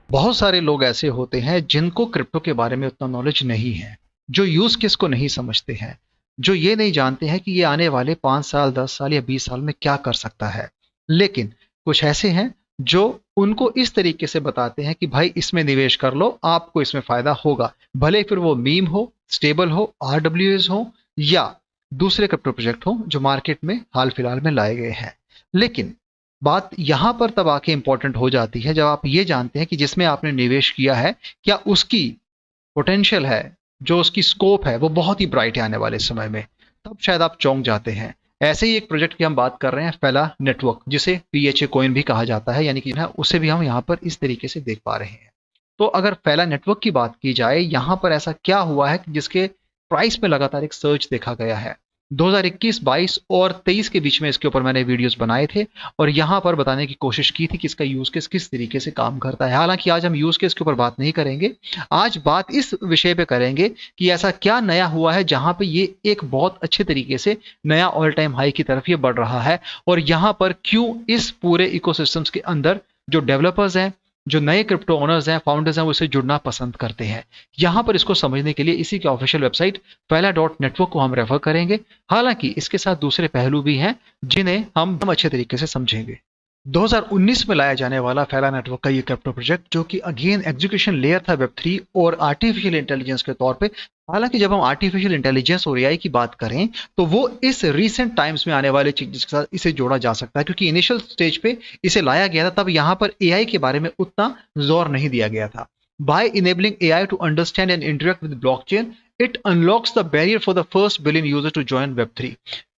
बहुत सारे लोग ऐसे होते हैं जिनको क्रिप्टो के बारे में उतना नॉलेज नहीं है, जो यूज केस को नहीं समझते हैं, जो ये नहीं जानते हैं कि ये आने वाले 5 साल 10 साल या 20 साल में क्या कर सकता है। लेकिन कुछ ऐसे हैं जो उनको इस तरीके से बताते हैं कि भाई इसमें निवेश कर लो, आपको इसमें फायदा होगा, भले फिर वो मीम हो, स्टेबल हो, आरडब्ल्यूएस हो या दूसरे क्रिप्टो प्रोजेक्ट हो जो मार्केट में हाल फिलहाल में लाए गए हैं। लेकिन बात यहां पर तब आके इंपॉर्टेंट हो जाती है जब आप ये जानते हैं कि जिसमें आपने निवेश किया है क्या उसकी पोटेंशियल है, जो उसकी स्कोप है वो बहुत ही ब्राइट है आने वाले समय में। तब शायद आप चौंक जाते हैं। ऐसे ही एक प्रोजेक्ट की हम बात कर रहे हैं, फैला नेटवर्क, जिसे पीएचए कॉइन भी कहा जाता है, यानी कि उसे भी हम यहाँ पर इस तरीके से देख पा रहे हैं। तो अगर फैला नेटवर्क की बात की जाए, यहाँ पर ऐसा क्या हुआ है कि जिसके प्राइस में लगातार एक सर्च देखा गया है। 2021, 22 और 23 के बीच में इसके ऊपर मैंने वीडियोस बनाए थे और यहाँ पर बताने की कोशिश की थी कि इसका यूज केस किस तरीके से काम करता है। हालांकि आज हम यूज केस के ऊपर बात नहीं करेंगे, आज बात इस विषय पे करेंगे कि ऐसा क्या नया हुआ है जहां पे ये एक बहुत अच्छे तरीके से नया ऑल टाइम हाई की तरफ ये बढ़ रहा है, और यहाँ पर क्यों इस पूरे इकोसिस्टम्स के अंदर जो डेवलपर्स हैं, जो नए क्रिप्टो ओनर्स हैं, फाउंडर्स हैं, वो इसे जुड़ना पसंद करते हैं। यहां पर इसको समझने के लिए इसी के ऑफिशियल वेबसाइट फैला.नेटवर्क को हम रेफर करेंगे। हालांकि इसके साथ दूसरे पहलू भी हैं जिन्हें हम अच्छे तरीके से समझेंगे। 2019 में लाया जाने वाला फैला नेटवर्क का ये क्रिप्टो प्रोजेक्ट, जो कि अगेन एग्जीक्यूशन लेयर था वेब 3 और आर्टिफिशियल इंटेलिजेंस के तौर पे। हालांकि जब हम आर्टिफिशियल इंटेलिजेंस और एआई की बात करें तो वो इस रीसेंट टाइम्स में आने वाले चेंजेस के साथ इसे जोड़ा जा सकता है, क्योंकि इनिशियल स्टेज पे इसे लाया गया था तब यहाँ पर एआई के बारे में उतना जोर नहीं दिया गया था। By enabling AI to understand and interact with blockchain, it unlocks the barrier for the first billion users to join Web3.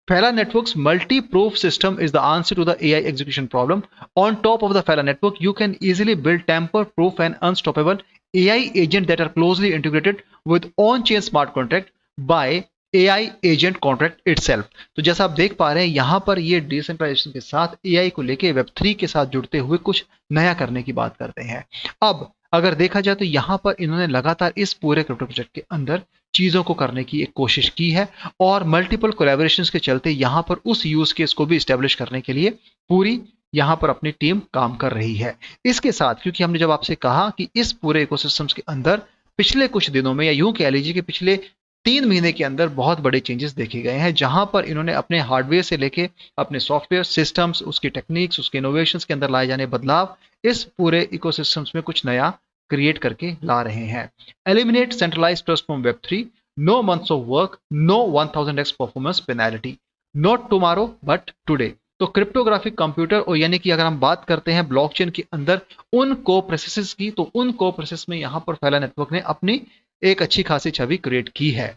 Fala Network's multi-proof system is the answer to the AI execution problem. On top of the Fala Network, you can easily build tamper-proof and unstoppable AI agents that are closely integrated with on-chain smart contract by AI agent contract itself. तो जैसा आप देख पा रहे हैं यहाँ पर ये डिसेंट्रलाइजेशन के साथ AI को लेके Web3 के साथ जुड़ते हुए कुछ नया करने की बात करते हैं। अब अगर देखा जाए तो यहाँ पर इन्होंने लगातार इस पूरे क्रिप्टो प्रोजेक्ट के अंदर चीजों को करने की एक कोशिश की है और मल्टीपल कोलैबोरेशंस के चलते यहाँ पर उस यूज केस को भी स्टैब्लिश करने के लिए पूरी यहाँ पर अपनी टीम काम कर रही है। इसके साथ, क्योंकि हमने जब आपसे कहा कि इस पूरे इकोसिस्टम्स के अंदर पिछले कुछ दिनों में, या यूं कह लीजिए कि पिछले 3 महीने के अंदर बहुत बड़े चेंजेस देखे गए हैं, जहां पर इन्होंने अपने हार्डवेयर से लेके अपने सॉफ्टवेयर सिस्टम्स, उसकी टेक्निक्स, उसके इनोवेशंस के अंदर लाए जाने बदलाव इस पूरे इकोसिस्टम्स में कुछ नया क्रिएट करके ला रहे हैं। Eliminate centralised trust from web 3, no months of work, no 1000x performance penalty, not tomorrow but today. तो क्रिप्टोग्राफिक कंप्यूटर, और यानी कि अगर हम बात करते हैं ब्लॉकचेन के अंदर उन को प्रोसेसेस की, तो उन को प्रोसेस में यहां पर फैला नेटवर्क ने अपनी एक अच्छी खासी छवि क्रिएट की है।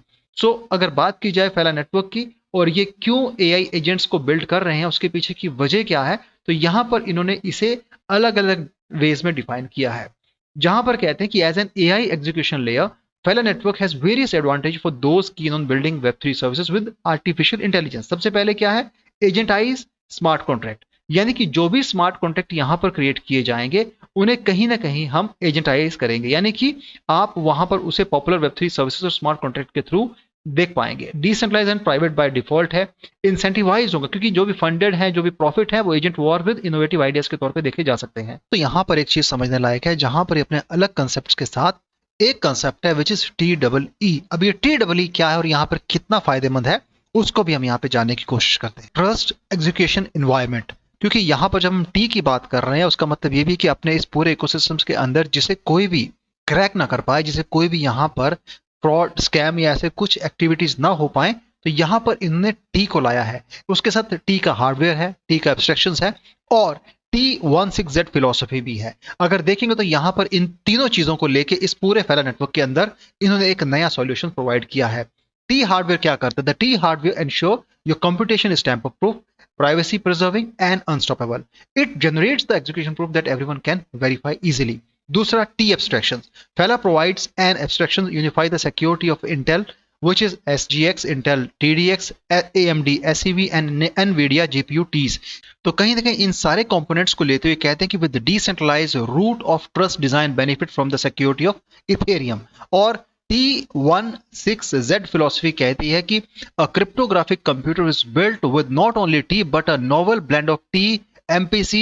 अगर बात की जाए फैला नेटवर्क की और ये क्यों एआई एजेंट्स को बिल्ड कर रहे हैं, उसके पीछे की वजह क्या है, तो यहां पर इन्होंने इसे अलग अलग वेज में डिफाइन किया है। जहां पर कहते हैं कि as an AI execution layer, फैला network has various advantage for those keen on building web 3 services with artificial intelligence. सबसे पहले क्या है, एजेंटाइज स्मार्ट कॉन्ट्रैक्ट, यानी कि जो भी स्मार्ट कॉन्ट्रैक्ट यहां पर क्रिएट किए जाएंगे उन्हें कहीं ना कहीं हम एजेंटाइज करेंगे, यानी कि आप वहां पर उसे पॉपुलर वेब 3 सर्विसेज और स्मार्ट कॉन्ट्रैक्ट के थ्रू देख पाएंगे। Decentralise and private by default है, इंसेंटिवाइज होगा, क्योंकि जो भी फंडेड है, जो भी प्रॉफिट है, वो agent war with innovative ideas के तौर पे देखे जा सकते हैं। तो यहाँ पर एक चीज समझने लायक है, जहां पर अपने अलग कंसेप्ट के साथ एक कंसेप्ट है विच इज TEE। अब ये TEE क्या है और यहाँ पर कितना फायदेमंद है, उसको भी हम यहाँ पे जानने की कोशिश करते हैं। ट्रस्ट एग्जीक्यूशन एनवायरमेंट, क्योंकि यहाँ पर जब हम टी की बात कर रहे हैं उसका मतलब ये भी कि अपने इस पूरे इकोसिस्टम्स के अंदर जिसे कोई भी क्रैक ना कर पाए, जिसे कोई भी यहाँ पर फ्रॉड, स्कैम या ऐसे कुछ एक्टिविटीज ना हो पाए, तो यहाँ पर इन्होंने टी को लाया है। उसके साथ टी का हार्डवेयर है, टी का एब्स्ट्रैक्शंस है और T16Z फिलॉसफी भी है। अगर देखेंगे तो यहाँ पर इन तीनों चीजों को लेके इस पूरे फैला नेटवर्क के अंदर इन्होंने एक नया सॉल्यूशन प्रोवाइड किया है। टी हार्डवेयर क्या करता है? The T hardware ensure your computation is tamper proof, privacy preserving and unstoppable. It generates the execution proof that everyone can verify easily. दूसरा, T abstractions. Fella provides an abstraction unify the security of Intel, which is SGX, Intel TDX, AMD SEV and NVIDIA GPU Ts. तो कहीं ना कहीं इन सारे components को लेते हुए कहते हैं कि with the decentralized root of trust design benefit from the security of Ethereum. और T16Z philosophy कहती है कि a cryptographic computer is built with not only T but a novel blend of T, MPC,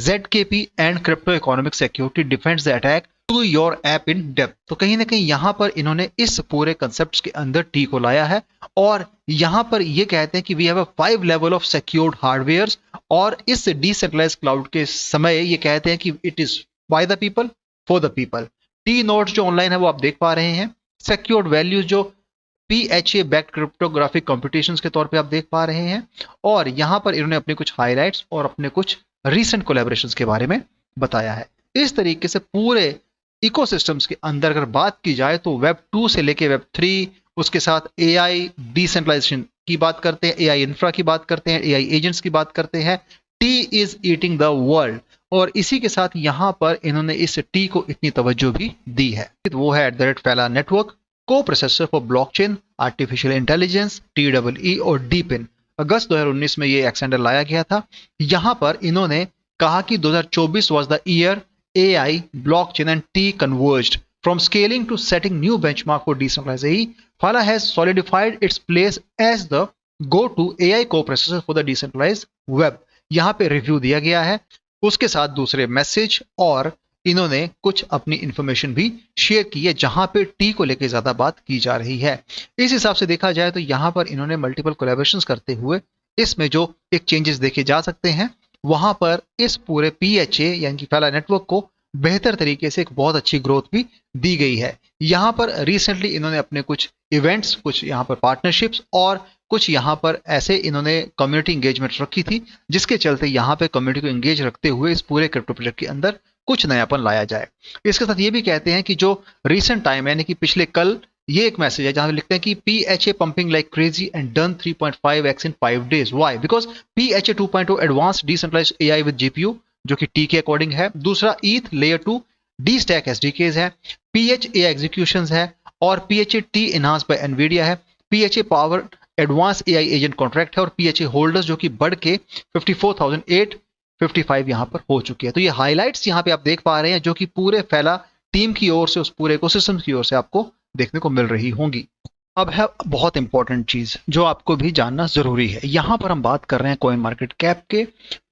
ZKP and crypto economic security defends the attack to your app in depth. तो कहीं ना कहीं यहां पर इन्होंने इस पूरे कंसेप्ट के अंदर टी को लाया है और यहां पर ये कहते हैं कि we have a 5 level of secured hardware. और इस डिसेंट्रलाइज्ड क्लाउड के समय ये कहते हैं कि it is by the people for the people. T nodes जो ऑनलाइन है वो आप देख पा रहे हैं, सिक्योर्ड वैल्यूज जो PHA बैक्ड क्रिप्टोग्राफिक कंप्यूटेशंस के तौर पे आप देख पा रहे हैं। और यहां पर इन्होंने अपने कुछ हाइलाइट्स और अपने कुछ रीसेंट कोलैबोरेशंस के बारे में बताया है। इस तरीके से पूरे इकोसिस्टम्स के अंदर अगर बात की जाए तो वेब 2 से लेके वेब 3, उसके साथ AI डिसेंट्रलाइजेशन की बात करते हैं, AI इंफ्रा की बात करते हैं, AI एजेंट्स की बात करते हैं। T is eating the world. और इसी के साथ यहां पर इन्होंने इस टी को इतनी तवज्जो भी दी है। वो है @Fela नेटवर्क, को processor for blockchain, artificial intelligence, TEE और डीपिन। अगस्त 2019 में ये एक्सटेंडर लाया गया था। यहां पर इन्होंने कहा कि 2024 was the year AI, blockchain and T converged. From scaling to setting new benchmark for decentralized AI, Fala has solidified its place as the go-to AI co-processor for the decentralized web. यहाँ पे review दिया गया है, उसके साथ दूसरे message और इन्होंने कुछ अपनी इंफॉर्मेशन भी शेयर की है जहां पे टी को लेकर ज्यादा बात की जा रही है। इस हिसाब से देखा जाए तो यहां पर इन्होंने मल्टीपल कोलैबोरेशंस करते हुए इसमें जो एक चेंजेस देखे जा सकते हैं वहां पर इस पूरे PHA यानी कि फैला नेटवर्क को बेहतर तरीके से एक बहुत अच्छी ग्रोथ भी दी गई है। यहां पर रिसेंटली इन्होंने अपने कुछ इवेंट्स, कुछ यहां पर पार्टनरशिप्स और कुछ यहां पर ऐसे इन्होंने कम्युनिटी इंगेजमेंट रखी थी जिसके चलते यहां पे कम्युनिटी को एंगेज रखते हुए इस पूरे क्रिप्टो प्रोजेक्ट के अंदर कुछ नयापन लाया जाए। इसके साथ ये भी कहते हैं कि जो रिसेंट टाइम यानी कि पिछले कल ये एक मैसेज है जहां लिखते हैं कि PHA pumping like crazy and done 3.5x in 5 days. Why? Because PHA 2.0 advanced decentralized AI with GPU जो कि T के अकॉर्डिंग है। दूसरा ETH Layer 2 D-Stack SDKs है, PHA executions है और PHA T enhanced by NVIDIA है, PHA power advanced AI agent contract है और PHA holders जो कि बढ़ के 54,855 यहां पर हो चुकी है। तो ये हाइलाइट्स यहां पे आप देख पा रहे हैं जो कि पूरे फैला टीम की ओर से, उस पूरे इकोसिस्टम की ओर से आपको देखने को मिल रही होंगी। अब है बहुत इंपॉर्टेंट चीज जो आपको भी जानना जरूरी है। यहां पर हम बात कर रहे हैं कॉइन मार्केट कैप के।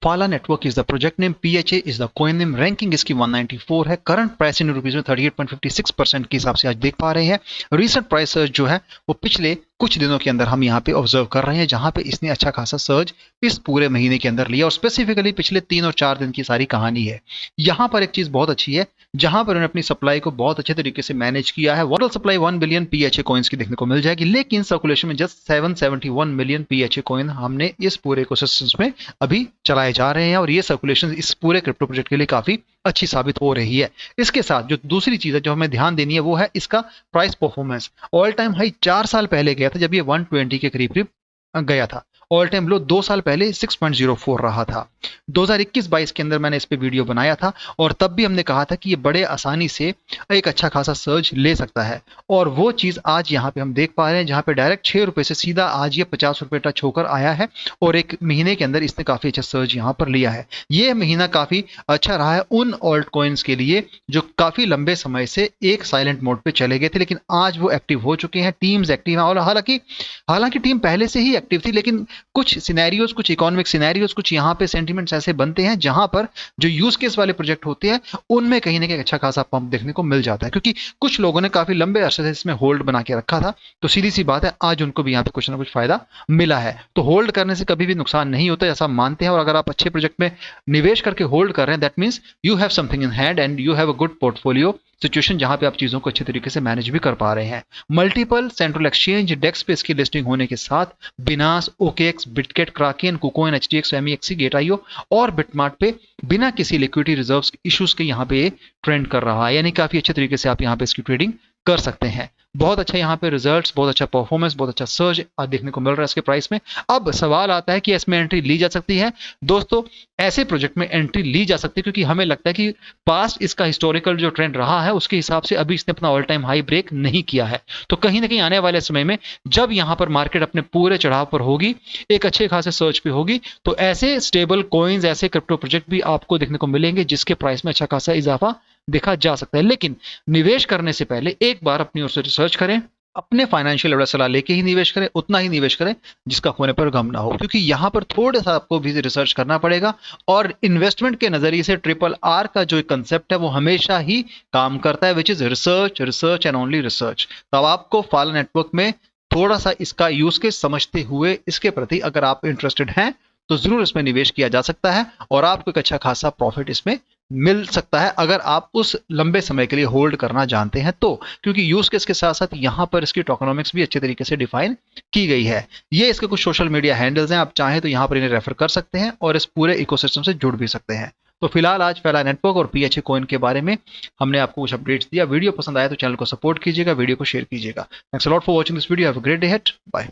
फाला network is the project name, PHA is the coin name, ranking इसकी 194 है, करंट प्राइस इन रुपीज में 38.56% के हिसाब से आज देख पा रहे हैं। रीसेंट प्राइस सर्ज जो है वो पिछले कुछ दिनों के अंदर हम यहाँ पे ऑब्जर्व कर रहे हैं जहां पे इसने अच्छा खासा सर्ज इस पूरे महीने के अंदर लिया और स्पेसिफिकली पिछले 3 और 4 दिन की सारी कहानी है। यहां पर एक चीज बहुत अच्छी है जहां पर उन्होंने अपनी सप्लाई को बहुत अच्छे तरीके से मैनेज किया है। Total supply 1 billion PHA coins की देखने को मिल जाएगी, लेकिन सर्कुलेशन में जस्ट 771 मिलियन PHA कॉइन हमने इस पूरे इकोसिस्टम में अभी चलाए जा रहे हैं और ये सर्कुलेशन इस पूरे क्रिप्टो प्रोजेक्ट के लिए काफी अच्छी साबित हो रही है। इसके साथ जो दूसरी चीज है जो हमें ध्यान देनी है वो है इसका price performance. All time high 4 साल पहले गया था जब ये 120 के करीब गया था। ऑल टाइम लो 2 साल पहले 6.04 रहा था। 2021-22 के अंदर मैंने इस पे वीडियो बनाया था और तब भी हमने कहा था कि ये बड़े आसानी से एक अच्छा खासा सर्ज ले सकता है और वो चीज आज यहाँ पे हम देख पा रहे हैं जहाँ पे डायरेक्ट 6 रुपए से सीधा आज ये 50 रुपए टच होकर आया है और एक महीने के अंदर इसने काफी अच्छा सर्ज यहाँ पर लिया है। ये महीना काफी अच्छा रहा है उन ऑल्ट कॉइन्स के लिए जो काफी लंबे समय से एक साइलेंट मोड पे चले गए थे, लेकिन आज वो एक्टिव हो चुके हैं, टीम्स एक्टिव हैं। और हालांकि टीम पहले से ही एक्टिव थी, लेकिन कुछ सिनेरियोज, कुछ इकोनॉमिक सिनेरियोज, कुछ यहाँ पे सेंटिमेंट्स ऐसे बनते हैं जहां पर जो यूज केस वाले प्रोजेक्ट होते हैं उनमें कहीं ना कहीं अच्छा खासा पंप देखने को मिल जाता है, क्योंकि कुछ लोगों ने काफी लंबे अरसे से इसमें होल्ड बना के रखा था। तो सीधी सी बात है आज उनको भी यहाँ पे कुछ ना कुछ फायदा मिला है। तो होल्ड करने से कभी भी नुकसान नहीं होता ऐसा हम मानते हैं और अगर आप अच्छे प्रोजेक्ट में निवेश करके होल्ड कर रहे हैं that means you have something in hand and you have a good portfolio situation जहां पे आप चीजों को अच्छे तरीके से मैनेज भी कर पा रहे हैं। मल्टीपल सेंट्रल एक्सचेंज डेस्क पे इसकी लिस्टिंग होने के साथ Binance, OKX, Bitget, Kraken, KuCoin, HTX, MEXC, गेट.io और बिटमार्ट पे बिना किसी लिक्विडिटी रिजर्व्स इश्यूज के यहाँ पे ट्रेंड कर रहा है, यानी काफी अच्छे तरीके से आप यहाँ पे इसकी ट्रेडिंग कर सकते हैं। बहुत अच्छा यहाँ पे रिजल्ट्स, बहुत अच्छा परफॉर्मेंस, बहुत अच्छा सर्ज देखने को मिल रहा है इसके प्राइस में। अब सवाल आता है कि इसमें एंट्री ली जा सकती है। दोस्तों ऐसे प्रोजेक्ट में एंट्री ली जा सकती है क्योंकि हमें लगता है कि पास्ट इसका हिस्टोरिकल जो ट्रेंड रहा है उसके हिसाब से अभी इसने अपना ऑल टाइम हाई ब्रेक नहीं किया है। तो कहीं ना कहीं आने वाले समय में जब यहाँ पर मार्केट अपने पूरे चढ़ाव पर होगी, एक अच्छे खासे सर्च पे होगी, तो ऐसे स्टेबल कॉइन्स, ऐसे क्रिप्टो प्रोजेक्ट भी आपको देखने को मिलेंगे जिसके प्राइस में अच्छा खासा इजाफा देखा जा सकता है। लेकिन निवेश करने से पहले एक बार अपनी ओर से रिसर्च करें, अपने फाइनेंशियल एडवाइस सलाह लेके ही निवेश करें, उतना ही निवेश करें जिसका होने पर गम ना हो, क्योंकि यहां पर थोड़ा सा आपको भी रिसर्च करना पड़ेगा। और इन्वेस्टमेंट के नजरिए से ट्रिपल आर का जो कंसेप्ट है वो हमेशा ही काम करता है, which is research, research and only research. तो अब आपको फाला नेटवर्क में थोड़ा सा इसका यूज के समझते हुए इसके प्रति अगर आप इंटरेस्टेड हैं तो जरूर इसमें निवेश किया जा सकता है और आपको एक अच्छा खासा प्रॉफिट इसमें मिल सकता है अगर आप उस लंबे समय के लिए होल्ड करना जानते हैं तो, क्योंकि यूज केस के साथ साथ यहां पर इसकी टोकनॉमिक्स भी अच्छे तरीके से डिफाइन की गई है। ये इसके कुछ सोशल मीडिया हैंडल्स हैं, आप चाहें तो यहां पर इन्हें रेफर कर सकते हैं और इस पूरे इकोसिस्टम से जुड़ भी सकते हैं। तो फिलहाल आज फैला नेटवर्क और पीएचए कॉइन के बारे में हमने आपको कुछ अपडेट्स दिया। वीडियो पसंद आया तो चैनल को सपोर्ट कीजिएगा, वीडियो को शेयर कीजिएगा। Thanks a lot for watching this video. Have a great day ahead. Bye.